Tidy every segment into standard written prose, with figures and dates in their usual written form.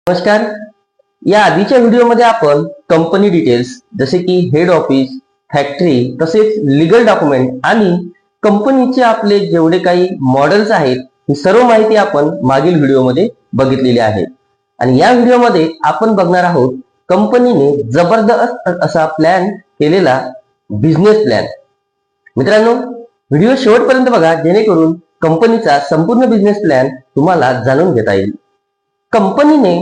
नमस्कार. या आधीच्या व्हिडिओमध्ये आपण कंपनी डिटेल्स जसे की हेड ऑफिस, फॅक्टरी तसेच लीगल डॉक्युमेंट आणि कंपनीचे आपले जेवढे काही मॉडेल्स आहेत ही सर्व माहिती आपण मागील व्हिडिओमध्ये बघितलेली आहे. आणि या व्हिडिओमध्ये आपण बघणार आहोत कंपनीने जबरदस्त असा प्लॅन केलेला बिझनेस प्लॅन. मित्रांनो, व्हिडिओ शेवटपर्यंत बघा जेणेकरून कंपनीचा संपूर्ण बिझनेस प्लॅन तुम्हाला जाणून घेता येईल. कंपनीने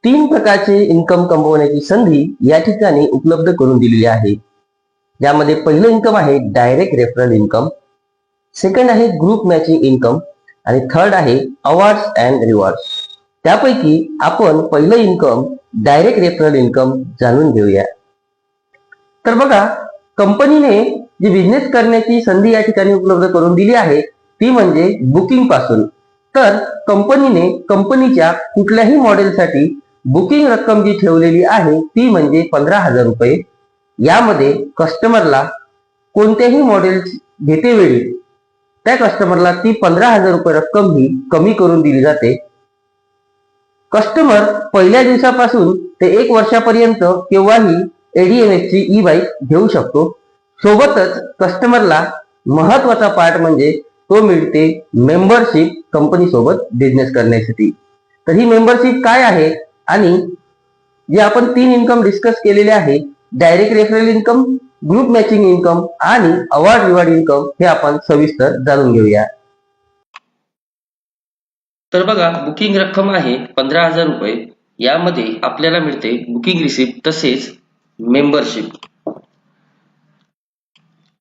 3 प्रकारचे इन्कम कमवण्याची संधी या ठिकाणी उपलब्ध करून दिलेली आहे. ज्यामध्ये पहिलं इन्कम आहे डायरेक्ट रेफरल इन्कम, सेकंड आहे ग्रुप मॅचिंग इन्कम आणि थर्ड आहे अवॉर्ड्स अँड रिवॉर्ड्स. त्यापैकी आपण पहिलं इन्कम डायरेक्ट रेफरल इन्कम जाणून घेऊया. तर बघा, कंपनीने जी बिझनेस करण्याची संधी या ठिकाणी उपलब्ध करून दिली आहे ती म्हणजे बुकिंग पासून. तर कंपनीने कंपनीच्या कुठल्याही मॉडेलसाठी बुकिंग रक्कम जी ठेवलेली आहे ती म्हणजे 15,000 रुपये. यामध्ये कस्टमरला कोणत्याही मॉडेल घेतेवेळी त्या कस्टमरला ती 15,000 रुपये रक्कम ही कमी करून दिली जाते. कस्टमर पहिल्या दिवसापासून ते 1 वर्षापर्यंत केव्हाही ADMS ची ई बाईक घेऊ शकतो. सोबतच कस्टमरला महत्वाचा पार्ट म्हणजे तो मिळते मेंबरशिप कंपनी सोबत बिझनेस करण्यासाठी. तर ही मेंबरशिप काय आहे आणि जे आपण 3 इन्कम डिस्कस केलेले आहे, direct referral income, group matching income आणि अवॉर्ड रिवॉर्ड इन्कम, हे आपण सविस्तर जाणून घेऊया. तर बघा, बुकिंग रक्कम आहे 15,000 रुपये. यामध्ये आपल्याला मिळते बुकिंग रिसिप्ट तसेच मेंबरशिप.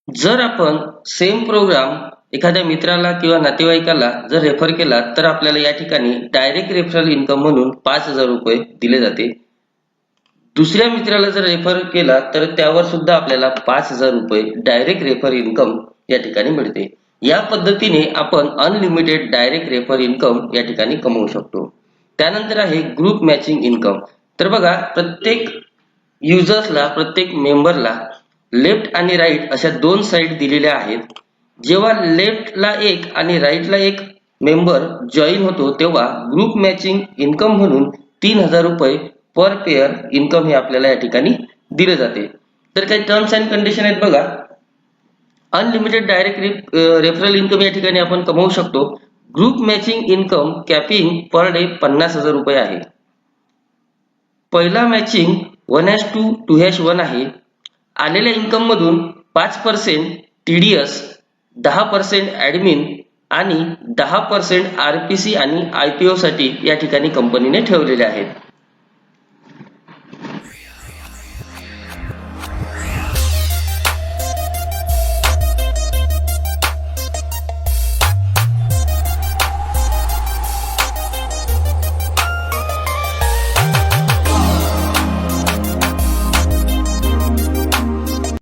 जर आपण सेम प्रोग्राम एखाद्या मित्राला किंवा नातेवाईकाला जर रेफर केला तर आपल्याला या ठिकाणी डायरेक्ट रेफरल इन्कम म्हणून 5,000 रुपये दिले जाते. दुसऱ्या मित्राला जर रेफर केला तर त्यावर सुद्धा आपल्याला 5,000 रुपये डायरेक्ट रेफर इन्कम या ठिकाणी मिळते. या पद्धतीने आपण अनलिमिटेड डायरेक्ट रेफर इन्कम या ठिकाणी कमवू शकतो. त्यानंतर आहे ग्रुप मॅचिंग इन्कम. तर बघा, प्रत्येक युजर्सला, प्रत्येक मेंबरला लेफ्ट आणि राईट अशा 2 साईड दिलेल्या आहेत. जेव्हा लेफ्टला एक आणि राईटला एक मेंबर जॉईन होतो तेव्हा ग्रुप मॅचिंग इन्कम म्हणून 3,000 रुपये पर पेअर इन्कम हे आपल्याला या ठिकाणी दिले जाते. तर काही टर्म्स अँड कंडिशन आहेत बघा. अनलिमिटेड डायरेक्ट रेफरल इन्कम या ठिकाणी आपण कमवू शकतो. Group matching income capping per day 50,000 रुपये आहे. पहिला मॅचिंग 1:2:1 आहे. आलेल्या इन्कम मधून 5% TDS, 10% ऍडमिन आणि 10% RPC आणि IPO साठी या ठिकाणी कंपनीने ठेवलेले आहेत.